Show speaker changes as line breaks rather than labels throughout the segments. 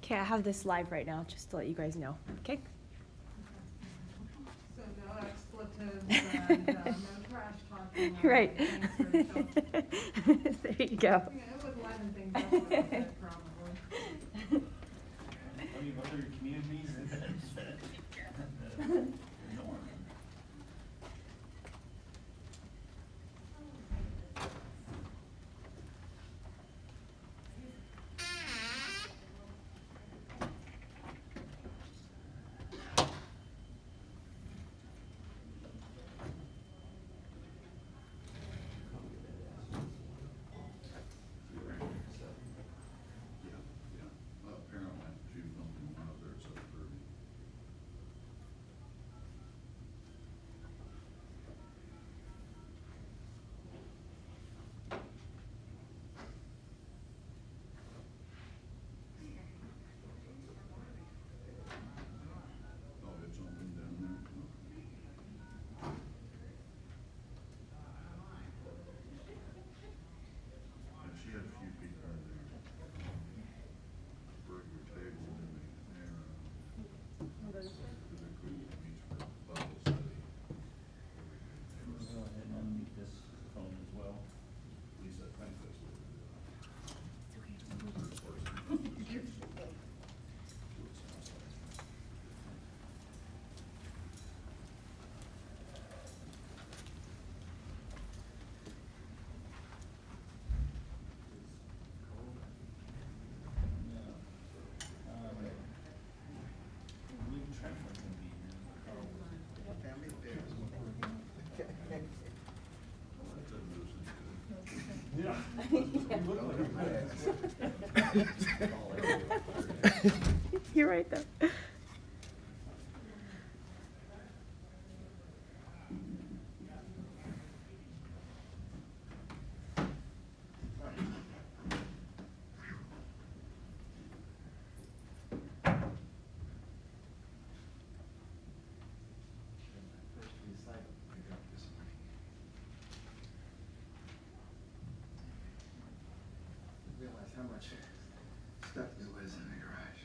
Okay, I have this live right now, just to let you guys know, okay?
So no expletives and no trash talking.
Right.
Things are
There you go.
Yeah, it would liven things up a little bit, probably.
What are your communities?
Apparently, she was only one up there at 7:30. Oh, it's open down there? And she had a few people in there. Burger table and they're,
What is it?
the group meets for Bible study.
Go ahead and unmute this phone as well.
At least I think that's what it is.
I believe Trent's gonna be here. Carl was-
Family affairs.
That doesn't do us any good.
Yeah.
You're right, though.
First recycle pickup this morning. Realize how much stuff there was in the garage.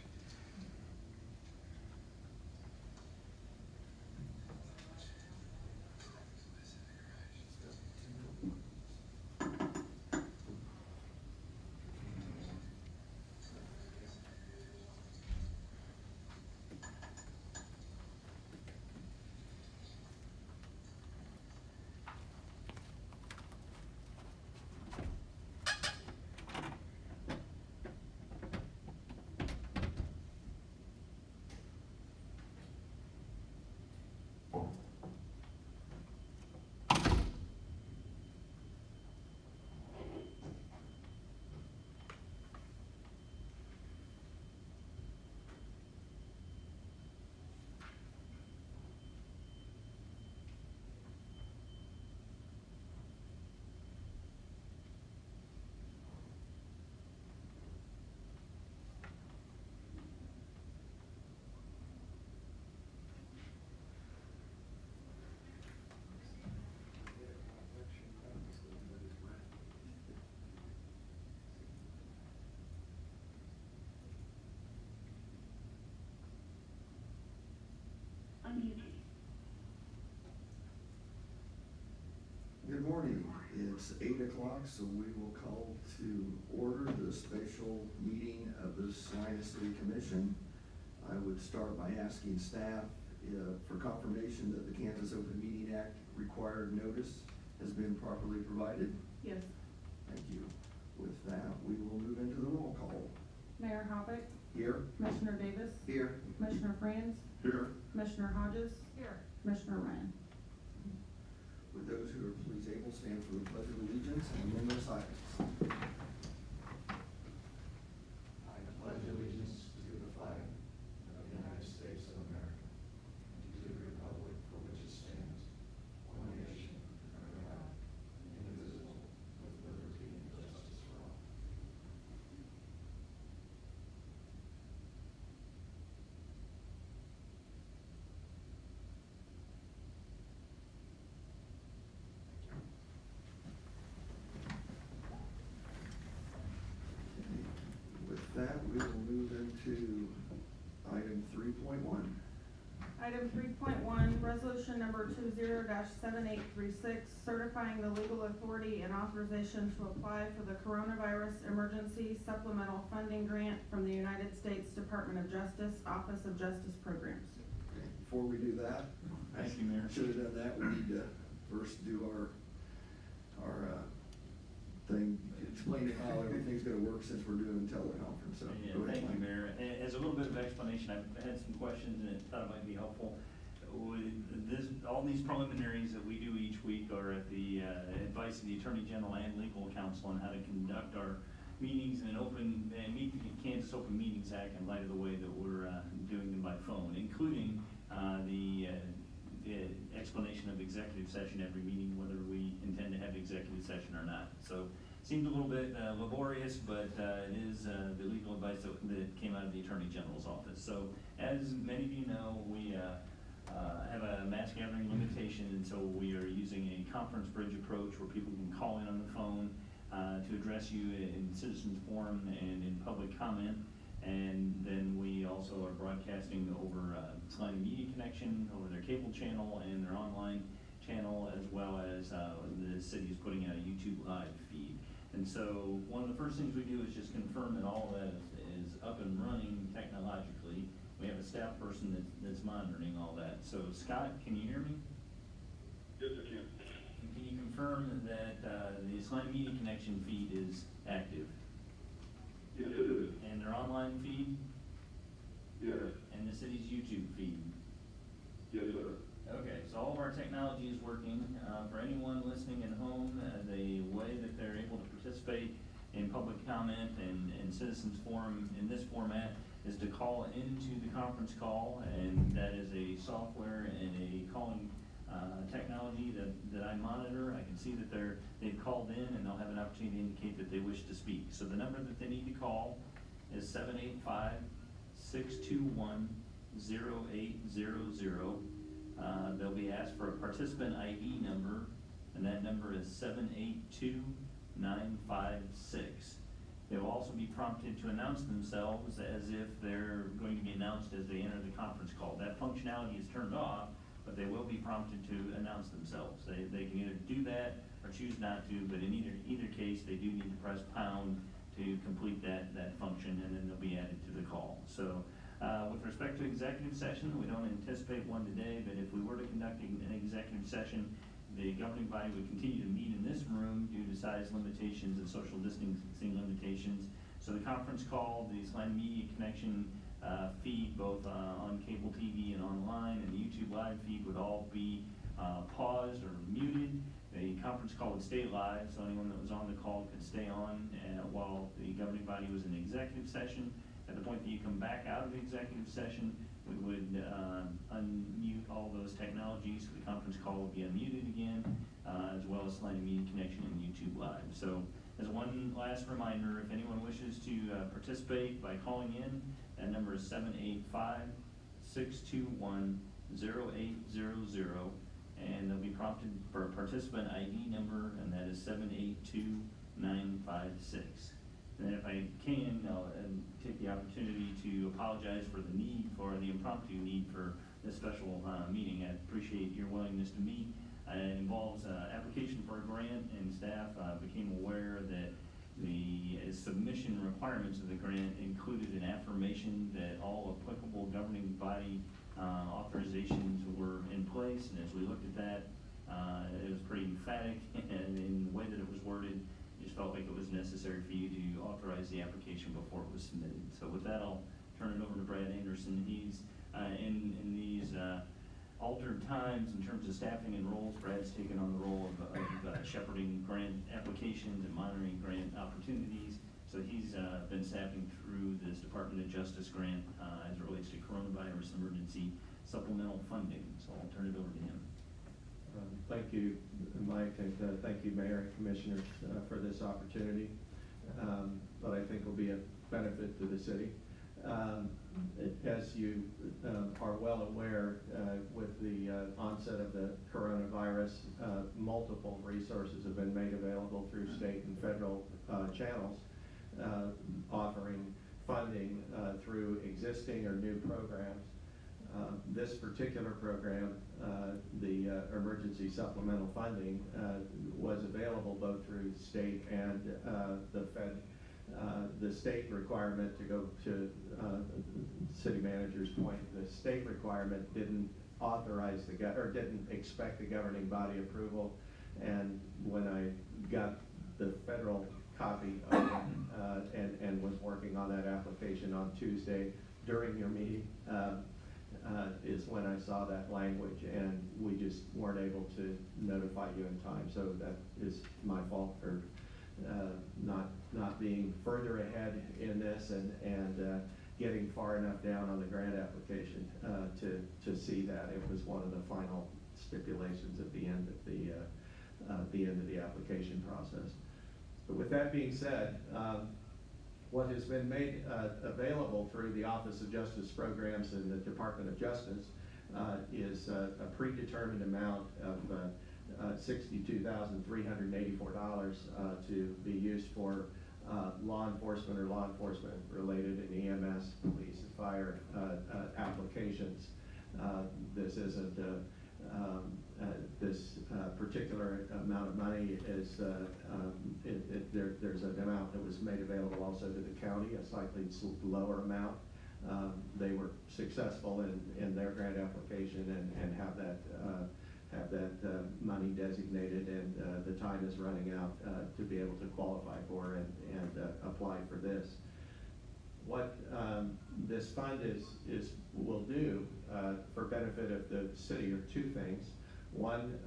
Good morning. It's 8 o'clock, so we will call to order the special meeting of the Salina City Commission. I would start by asking staff for confirmation that the Kansas Open Meeting Act required notice has been properly provided.
Yes.
Thank you. With that, we will move into the roll call.
Mayor Hoppick,
Here.
Commissioner Davis,
Here.
Commissioner Franz,
Here.
Commissioner Hodges. Here. Commissioner Ryan.
Would those who are please able stand for the pledge of allegiance and remember silence. I pledge allegiance to the flag of the United States of America and to the republic for which it stands, one nation, under God, indivisible, with liberty and justice for all. to item 3.1.
Item 3.1, resolution number 20-7836, certifying the legal authority and authorization to apply for the Coronavirus Emergency Supplemental Funding Grant from the United States Department of Justice, Office of Justice Programs.
Okay, before we do that,
Thank you, Mayor.
should have done that. We need to first do our thing, explaining how everything's gonna work since we're doing teleconference, so.
Yeah,
go ahead,
thank you,
Mike.
Mayor. As a little bit of explanation, I had some questions and thought it might be helpful. All these preliminaries that we do each week are at the advice of the Attorney General and Legal Counsel on how to conduct our meetings and meet the Kansas Open Meetings Act in light of the way that we're doing them by phone, including the explanation of executive session every meeting, whether we intend to have executive session or not. So seems a little bit laborious, but it is the legal advice that came out of the Attorney General's office. So as many of you know, we have a mass gathering limitation, and so we are using a conference bridge approach where people can call in on the phone to address you in citizens forum and in public comment. And then we also are broadcasting over Salina Media Connection, over their cable channel and their online channel, as well as the city is putting out a YouTube live feed. And so one of the first things we do is just confirm that all of that is up and running technologically. We have a staff person that's monitoring all that. So Scott, can you hear me?
Yes, I can.
Can you confirm that the Salina Media Connection feed is active?
Yes, it is.
And their online feed?
Yes.
And the city's YouTube feed?
Yes, sir.
Okay, so all of our technology is working. For anyone listening at home, the way that they're able to participate in public comment and citizens forum in this format is to call into the conference call, and that is a software and a calling technology that I monitor. I can see that they've called in, and they'll have an opportunity to indicate that they wish to speak. So the number that they need to call is 785-621-0800. They'll be asked for a participant ID number, and that number is 782956. They will also be prompted to announce themselves as if they're going to be announced as they enter the conference call. That functionality is turned off, but they will be prompted to announce themselves. They can either do that or choose not to, but in either case, they do need to press pound to complete that function, and then they'll be added to the call. So with respect to executive session, we don't anticipate one today, but if we were to conduct an executive session, the governing body would continue to meet in this room due to size limitations and social distancing limitations. So the conference call, the Salina Media Connection feed, both on cable TV and online, and the YouTube live feed would all be paused or muted. The conference call would stay live, so anyone that was on the call could stay on while the governing body was in executive session. At the point that you come back out of the executive session, we would unmute all those technologies, so the conference call will be unmuted again, as well as Salina Media Connection and YouTube Live. So as one last reminder, if anyone wishes to participate by calling in, that number is 785-621-0800, and they'll be prompted for a participant ID number, and that is 782956. And then if I can, I'll take the opportunity to apologize for the impromptu need for this special meeting. I appreciate your willingness to meet. It involves application for a grant, and staff became aware that the submission requirements of the grant included an affirmation that all applicable governing body authorizations were in place. And as we looked at that, it was pretty emphatic, and in the way that it was worded, just felt like it was necessary for you to authorize the application before it was submitted. So with that, I'll turn it over to Brad Anderson. He's in these altered times in terms of staffing and roles. Brad's taken on the role of shepherding grant applications and monitoring grant opportunities. So he's been staffing through this Department of Justice grant as it relates to coronavirus emergency supplemental funding. So I'll turn it over to him.
Thank you, Mike, and thank you, Mayor and Commissioners, for this opportunity. But I think will be a benefit to the city. As you are well aware, with the onset of the coronavirus, multiple resources have been made available through state and federal channels, offering funding through existing or new programs. This particular program, the emergency supplemental funding, was available both through state and the Fed. The state requirement, to go to city manager's point, the state requirement didn't authorize or didn't expect the governing body approval. And when I got the federal copy of it, and was working on that application on Tuesday during your meeting, is when I saw that language, and we just weren't able to notify you in time. So that is my fault for not being further ahead in this and getting far enough down on the grant application to see that. It was one of the final stipulations at the end of the application process. But with that being said, what has been made available through the Office of Justice Programs and the Department of Justice is a predetermined amount of $62,384 to be used for law enforcement or law enforcement related in EMS, police, and fire applications. This isn't this particular amount of money is there's an amount that was made available also to the county, a slightly lower amount. They were successful in their grant application and have that money designated, and the time is running out to be able to qualify for and apply for this. What this fund will do for benefit of the city are two things. One,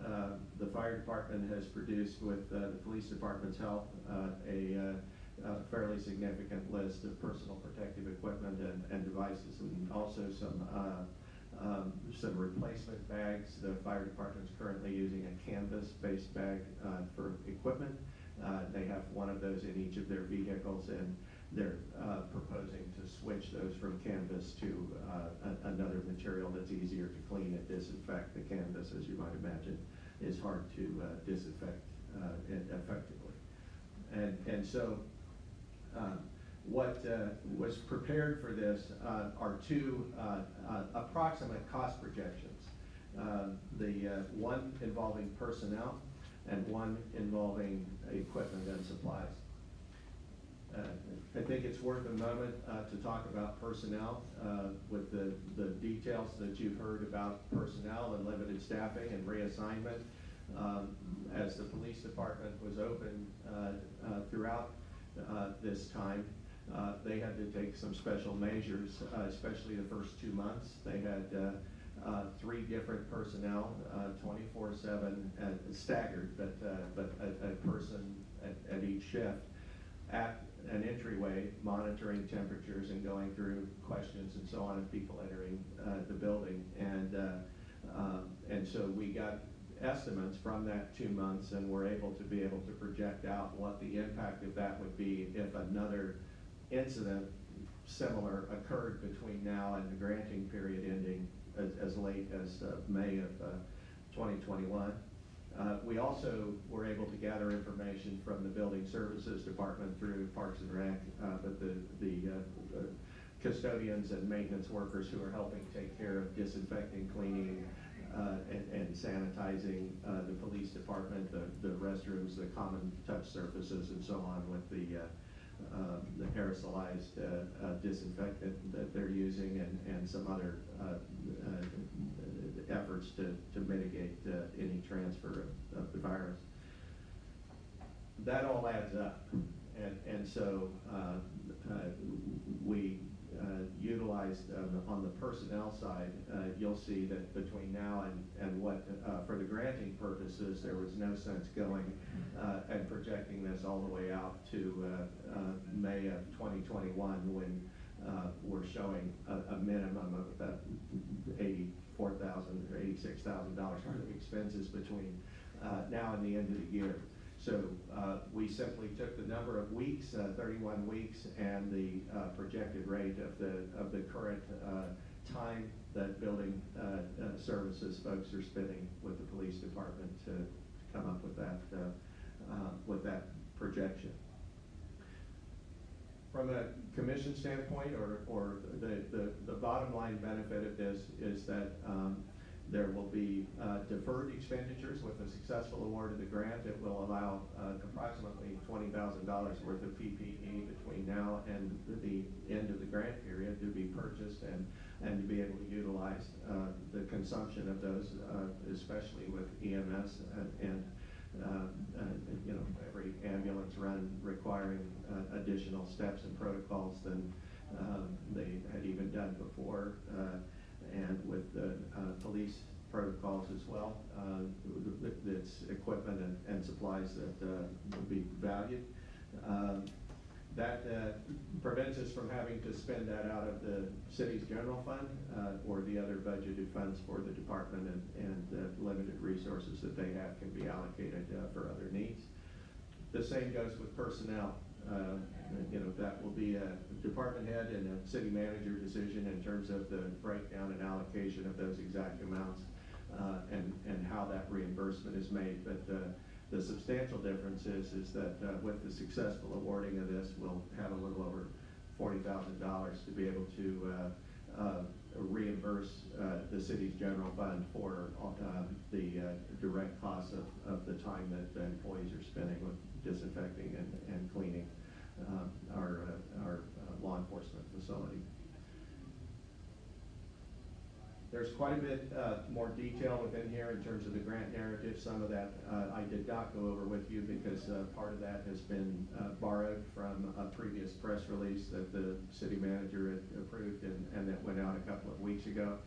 the fire department has produced with the police department's help a fairly significant list of personal protective equipment and devices, and also some replacement bags. The fire department is currently using a canvas-based bag for equipment. They have one of those in each of their vehicles, and they're proposing to switch those from canvas to another material that's easier to clean and disinfect. The canvas, as you might imagine, is hard to disinfect effectively. And so what was prepared for this are two approximate cost projections. The one involving personnel and one involving equipment and supplies. I think it's worth a moment to talk about personnel with the details that you've heard about personnel and limited staffing and reassignment. As the police department was open throughout this time, they had to take some special measures, especially the first 2 months. They had 3 different personnel, 24/7, staggered, but a person at each shift at an entryway, monitoring temperatures and going through questions and so on of people entering the building. And so we got estimates from that 2 months, and we're able to project out what the impact of that would be if another incident similar occurred between now and the granting period ending as late as May of 2021. We also were able to gather information from the Building Services Department through Parks and Rec, but the custodians and maintenance workers who are helping take care of disinfecting, cleaning, and sanitizing the police department, the restrooms, the common touch surfaces, and so on, with the aerosolized disinfectant that they're using, and some other efforts to mitigate any transfer of the virus. That all adds up, and so we utilized on the personnel side. You'll see that between now and what for the granting purposes, there was no sense going and projecting this all the way out to May of 2021, when we're showing a minimum of about $84,000 or $86,000 worth of expenses between now and the end of the year. So we simply took the number of weeks, 31 weeks, and the projected rate of the current time that building services folks are spending with the police department to come up with that projection. From a commission standpoint, or the bottom line benefit of this is that there will be deferred expenditures with a successful award of the grant. It will allow approximately $20,000 worth of PPE between now and the end of the grant period to be purchased and to be able to utilize the consumption of those, especially with EMS and you know, every ambulance run requiring additional steps and protocols than they had even done before, and with the police protocols as well. It's equipment and supplies that will be valued. That prevents us from having to spend that out of the city's general fund or the other budgeted funds for the department, and the limited resources that they have can be allocated for other needs. The same goes with personnel. You know, that will be a department head and a city manager decision in terms of the breakdown and allocation of those exact amounts and how that reimbursement is made. But the substantial difference is that with the successful awarding of this, we'll have a little over $40,000 to be able to reimburse the city's general fund for the direct costs of the time that the employees are spending with disinfecting and cleaning our law enforcement facility. There's quite a bit more detail within here in terms of the grant narrative. Some of that I did not go over with you because part of that has been borrowed from a previous press release that the city manager had approved and that went out a couple of weeks ago.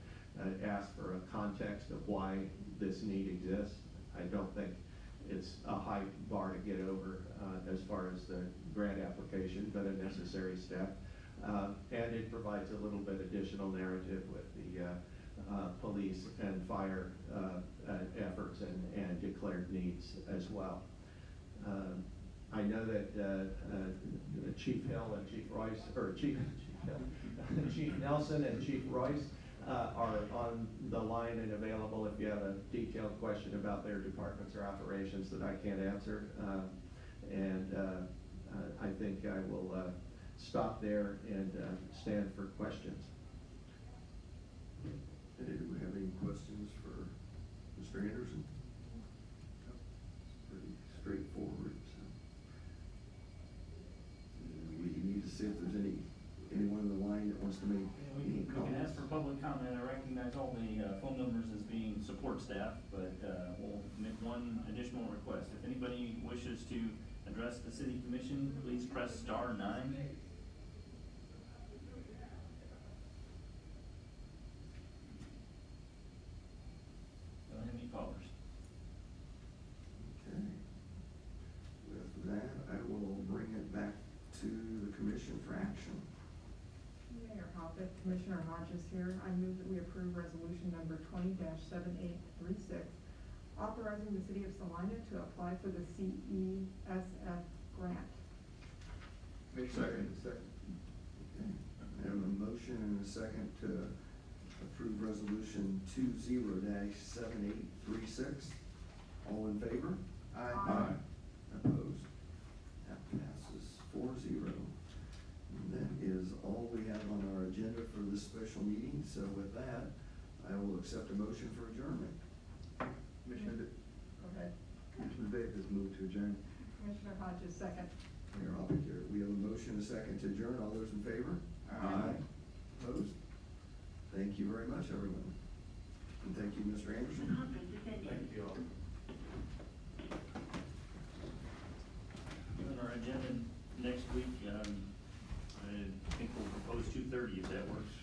It asked for a context of why this need exists. I don't think it's a high bar to get over as far as the grant application, but a necessary step. And it provides a little bit additional narrative with the police and fire efforts and declared needs as well. I know that Chief Hill and Chief Royce, or Chief Nelson and Chief Royce are on the line and available if you have a detailed question about their departments or operations that I can't answer. I think I will stop there and stand for questions.
Do we have any questions for Mr. Anderson? It's pretty straightforward. So. We need to see if there's anyone on the line that wants to make any
We can
comments.
ask for public comment. I recognize all the phone numbers as being support staff, but we'll make one additional request. If anybody wishes to address the city commission, please press *9. Don't have any callers.
Okay. With that, I will bring it back to the commission for action.
Mayor Hoppett, Commissioner Hodges here. I move that we approve resolution number 20-7836, authorizing the city of Salina to apply for the CESF grant.
Second. Okay. I have a motion and a second to approve resolution 20-7836. All in favor?
Aye.
Opposed? That passes 4-0. And that is all we have on our agenda for this special meeting. So with that, I will accept a motion for adjournment.
Go ahead.
Commissioner Davis moved to adjourn.
Commissioner Hodges, second.
Mayor Hoppett here. We have a motion and a second to adjourn. All those in favor?
Aye.
Opposed? Thank you very much, everyone. And thank you, Mr. Anderson.
Thank you all. On our agenda next week, I think we'll propose 2:30 if that works.